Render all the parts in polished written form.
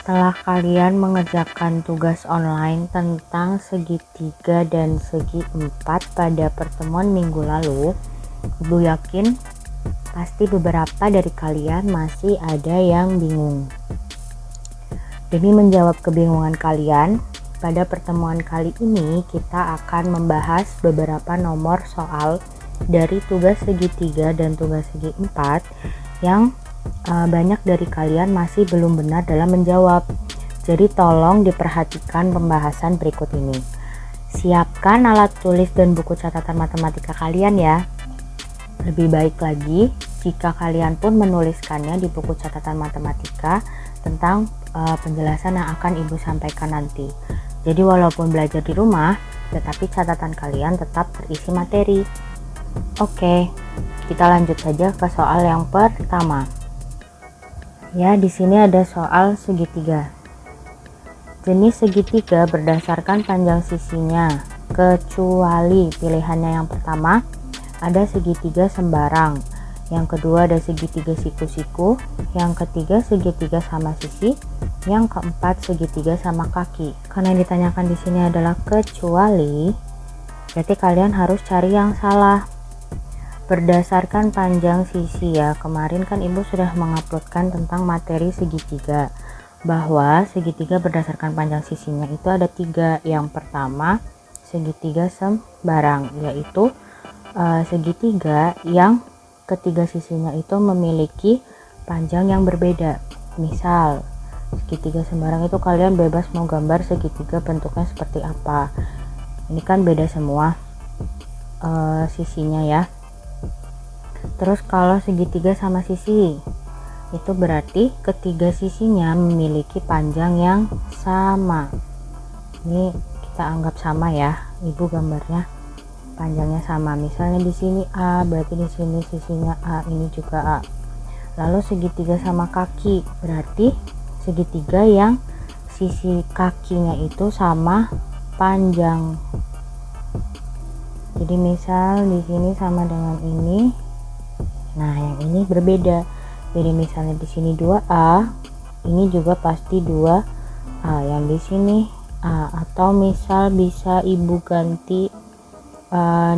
Setelah kalian mengerjakan tugas online tentang segitiga dan segi empat pada pertemuan minggu lalu, Ibu yakin pasti beberapa dari kalian masih ada yang bingung. Demi menjawab kebingungan kalian, pada pertemuan kali ini kita akan membahas beberapa nomor soal dari tugas segitiga dan tugas segi empat yang banyak dari kalian masih belum benar dalam menjawab. Jadi tolong diperhatikan pembahasan berikut ini. Siapkan alat tulis dan buku catatan matematika kalian ya. Lebih baik lagi jika kalian pun menuliskannya di buku catatan matematika tentang penjelasan yang akan Ibu sampaikan nanti. Jadi walaupun belajar di rumah, tetapi catatan kalian tetap terisi materi. Oke, kita lanjut saja ke soal yang pertama. Ya, di sini ada soal segitiga. Jenis segitiga berdasarkan panjang sisinya, kecuali pilihannya yang pertama ada segitiga sembarang, yang kedua ada segitiga siku-siku, yang ketiga segitiga sama sisi, yang keempat segitiga sama kaki. Karena yang ditanyakan di sini adalah kecuali, berarti kalian harus cari yang salah. Berdasarkan panjang sisi ya, kemarin kan Ibu sudah menguploadkan tentang materi segitiga, bahwa segitiga berdasarkan panjang sisinya itu ada 3. Yang pertama segitiga sembarang, yaitu segitiga yang ketiga sisinya itu memiliki panjang yang berbeda. Misal segitiga sembarang itu kalian bebas mau gambar segitiga bentuknya seperti apa, ini kan beda semua sisinya ya. Terus kalau segitiga sama sisi, itu berarti ketiga sisinya memiliki panjang yang sama. Ini kita anggap sama ya, Ibu gambarnya panjangnya sama. Misalnya di sini A, berarti di sini sisinya A, ini juga A. Lalu segitiga sama kaki, berarti segitiga yang sisi kakinya itu sama panjang. Jadi misal di sini sama dengan ini. Nah, yang ini berbeda. Jadi misalnya di sini 2A, ini juga pasti 2A, yang di sini A. Atau misal bisa Ibu ganti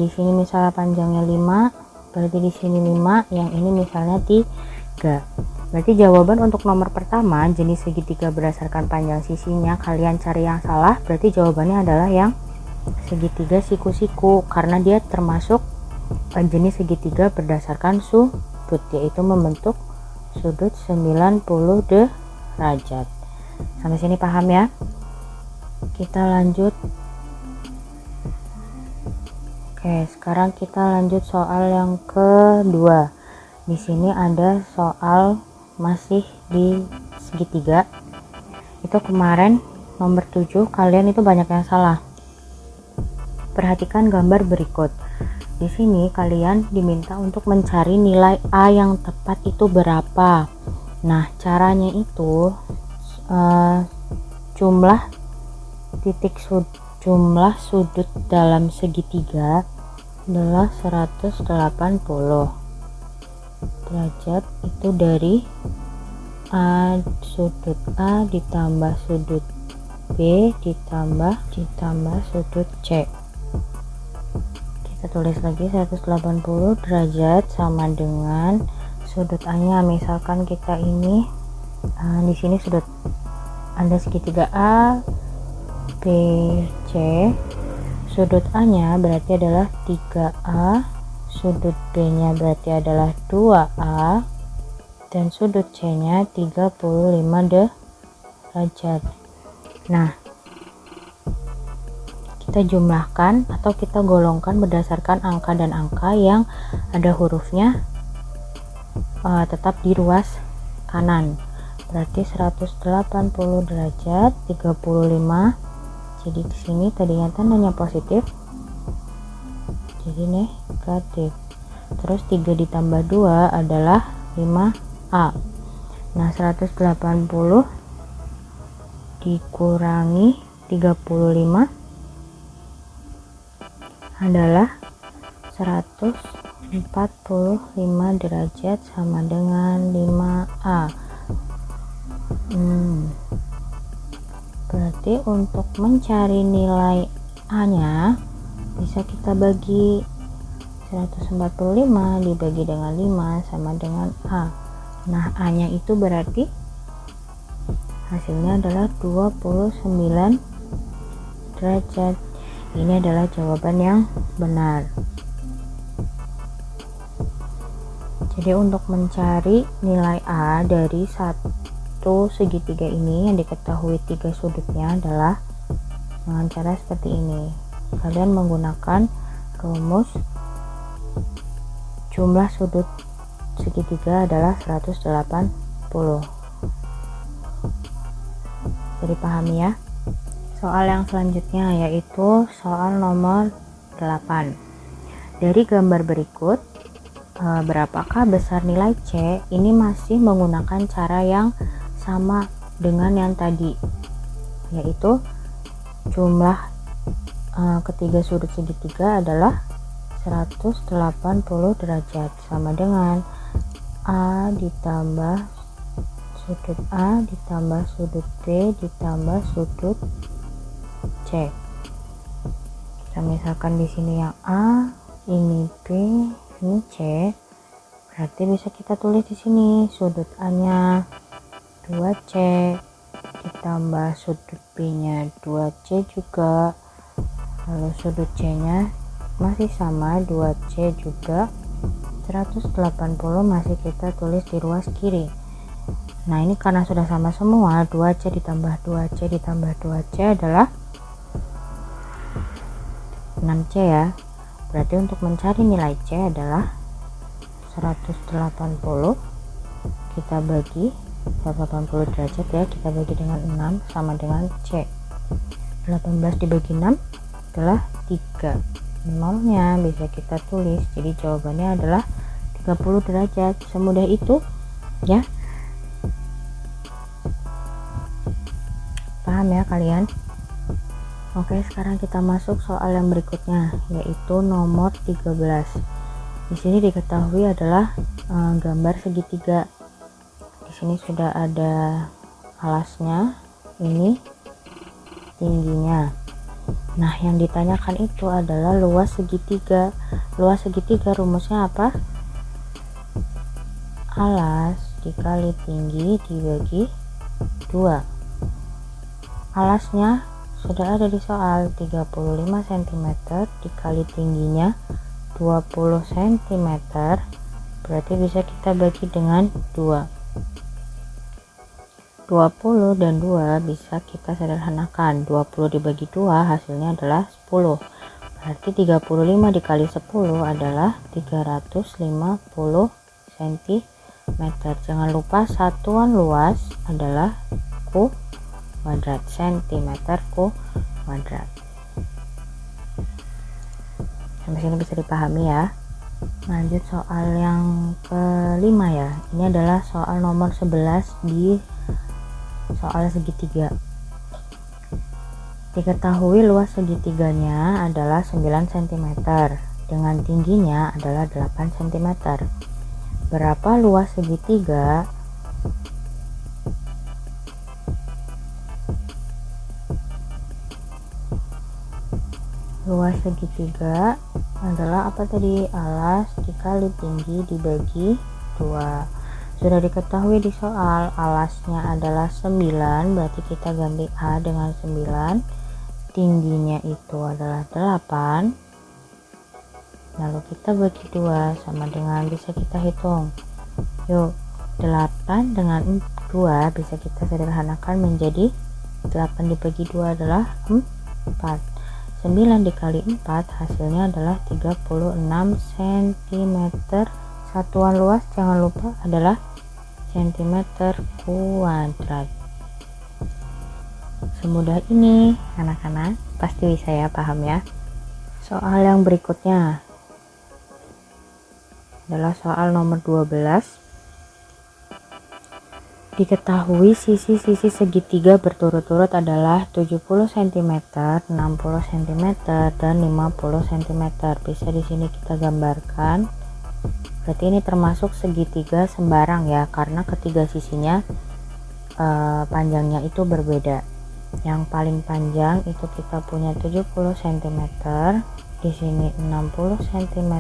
di sini misalnya panjangnya 5, berarti di sini 5, yang ini misalnya 3. Berarti jawaban untuk nomor pertama, jenis segitiga berdasarkan panjang sisinya, kalian cari yang salah, berarti jawabannya adalah yang segitiga siku-siku, karena dia termasuk jenis segitiga berdasarkan sudut, yaitu membentuk sudut 90 derajat. Sampai sini paham ya? Kita lanjut. Oke, sekarang kita lanjut soal yang kedua. Di sini ada soal masih di segitiga. Itu kemarin nomor 7 kalian itu banyak yang salah. Perhatikan gambar berikut. Di sini kalian diminta untuk mencari nilai A yang tepat itu berapa. Nah, caranya itu jumlah sudut dalam segitiga adalah 180 derajat. Itu dari sudut A ditambah sudut B ditambah sudut C. Kita tulis lagi 180 derajat sama dengan sudut A nya. Misalkan kita ini di sini sudut ada segitiga A B C, sudut A nya berarti adalah 3A, sudut B nya berarti adalah 2A, dan sudut C nya 35 derajat. Nah, kita jumlahkan atau kita golongkan berdasarkan angka dan angka yang ada hurufnya tetap di ruas kanan. Berarti 180 derajat 35. Jadi di sini tadinya tandanya positif, jadi negatif. Terus 3 ditambah 2 adalah 5A. Nah, 180 dikurangi 35 adalah 145 derajat sama dengan 5A. Berarti untuk mencari nilai A nya bisa kita bagi 145 dibagi dengan 5 sama dengan A. Nah, A nya itu berarti hasilnya adalah 29 derajat. Ini adalah jawaban yang benar. Jadi untuk mencari nilai A dari satu segitiga ini yang diketahui 3 sudutnya adalah dengan cara seperti ini. Kalian menggunakan rumus jumlah sudut segitiga adalah 180. Jadi pahami ya. Soal yang selanjutnya yaitu soal nomor 8. Dari gambar berikut, berapakah besar nilai C? Ini masih menggunakan cara yang sama dengan yang tadi, yaitu jumlah ketiga sudut segitiga adalah 180 derajat, sama dengan A ditambah sudut A ditambah sudut B ditambah sudut C. Kita misalkan di sini yang A, ini B, ini C. Berarti bisa kita tulis di sini sudut A-nya 2C ditambah sudut B-nya 2C juga. Lalu sudut C-nya masih sama 2C juga. 180 masih kita tulis di ruas kiri. Nah, ini karena sudah sama semua, 2C ditambah 2C ditambah 2C adalah 6C ya. Berarti untuk mencari nilai C adalah 180 kita bagi 180 derajat ya, kita bagi dengan 6 sama dengan C. 18 dibagi 6 adalah 3. Nolnya bisa kita tulis, jadi jawabannya adalah 30 derajat. Semudah itu ya. Paham ya kalian? Oke, sekarang kita masuk soal yang berikutnya, yaitu nomor 13. Di sini diketahui adalah gambar segitiga. Di sini sudah ada alasnya, ini tingginya. Nah, yang ditanyakan itu adalah luas segitiga. Luas segitiga rumusnya apa? Alas dikali tinggi dibagi 2. Alasnya sudah ada di soal, 35 cm dikali tingginya 20 cm, berarti bisa kita bagi dengan 2. 20 dan 2 bisa kita sederhanakan, 20 dibagi 2 hasilnya adalah 10, berarti 35 dikali 10 adalah 350 cm. Jangan lupa satuan luas adalah kuadrat, centimeter kuadrat. Sampai sini bisa dipahami ya. Lanjut soal yang kelima ya. Ini adalah soal nomor 11 di soal segitiga. Diketahui luas segitiganya adalah 9 cm dengan tingginya adalah 8 cm. Berapa luas segitiga luas segitiga adalah apa tadi? Alas dikali tinggi dibagi 2. Sudah diketahui di soal, alasnya adalah 9, berarti kita ganti A dengan 9. Tingginya itu adalah 8. Lalu kita bagi 2 sama dengan, bisa kita hitung. Yuk, 8 dengan 2 bisa kita sederhanakan menjadi 8 dibagi 2 adalah 4. 9 dikali 4 hasilnya adalah 36 cm. Satuan luas jangan lupa adalah centimeter kuadrat. Semudah ini anak-anak, pasti bisa ya, paham ya. Soal yang berikutnya adalah soal nomor 12. Diketahui sisi-sisi segitiga berturut-turut adalah 70 cm, 60 cm, dan 50 cm. Bisa di sini kita gambarkan. Berarti ini termasuk segitiga sembarang ya, karena ketiga sisinya panjangnya itu berbeda. Yang paling panjang itu kita punya 70 cm, di sini 60 cm,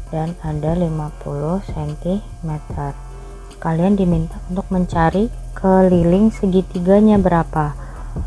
dan ada 50 cm. Kalian diminta untuk mencari keliling segitiganya berapa.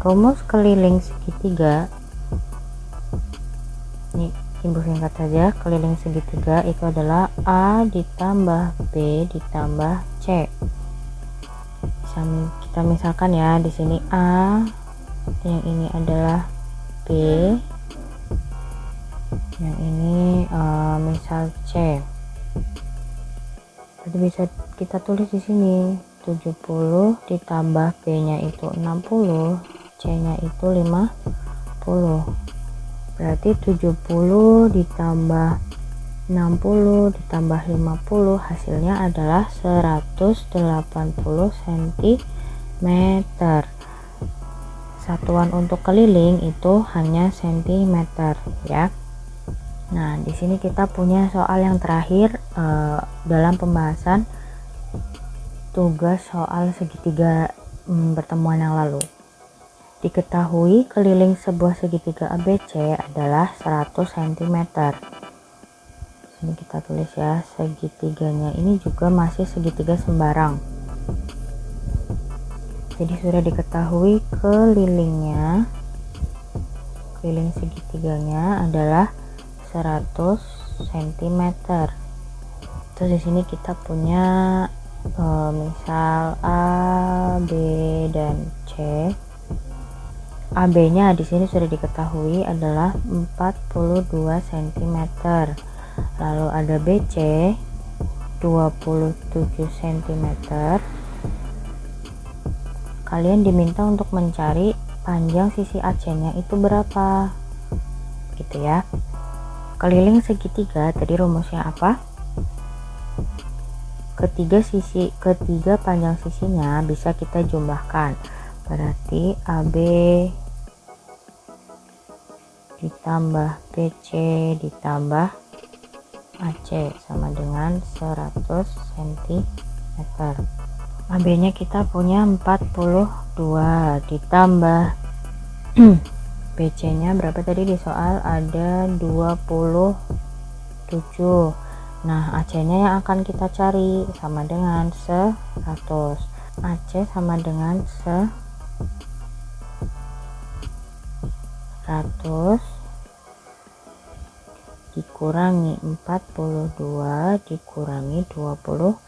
Rumus keliling segitiga, ini ibu singkat saja, keliling segitiga itu adalah A ditambah B ditambah C. Kita misalkan ya, di sini A, yang ini adalah B, yang ini misal C. Jadi bisa kita tulis di sini 70 ditambah B-nya itu 60, C-nya itu 50. Berarti 70 ditambah 60 ditambah 50 hasilnya adalah 180 cm. Satuan untuk keliling itu hanya cm ya. Nah, di sini kita punya soal yang terakhir dalam pembahasan tugas soal segitiga pertemuan yang lalu. Diketahui keliling sebuah segitiga ABC adalah 100 cm. Ini kita tulis ya, segitiganya ini juga masih segitiga sembarang. Jadi sudah diketahui keliling segitiganya adalah 100 cm. Terus di sini kita punya misal A, B, dan C. AB-nya di sini sudah diketahui adalah 42 cm. Lalu ada BC 27 cm. Kalian diminta untuk mencari panjang sisi AC-nya itu berapa, gitu ya. Keliling segitiga tadi rumusnya apa? Ketiga panjang sisinya bisa kita jumlahkan. Berarti AB ditambah BC ditambah AC sama dengan 100 cm. AB nya kita punya 42 ditambah BC nya berapa tadi di soal, ada 27. Nah, AC nya yang akan kita cari sama dengan 100. AC sama dengan 100 dikurangi 42 dikurangi 27.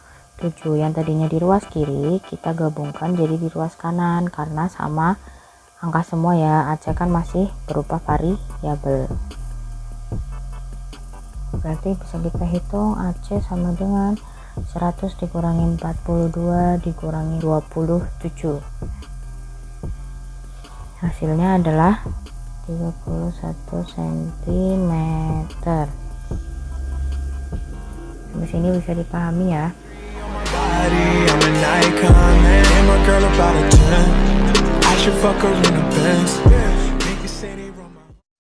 Yang tadinya di ruas kiri kita gabungkan jadi di ruas kanan karena sama angka semua ya. AC kan masih berupa variabel. Berarti bisa kita hitung AC sama dengan 100 dikurangi 42 dikurangi 27. Hasilnya adalah 31 cm. Sampai sini bisa dipahami ya. I'm an icon, man. I'm a girl about a 10. I should fuck her in the Benz.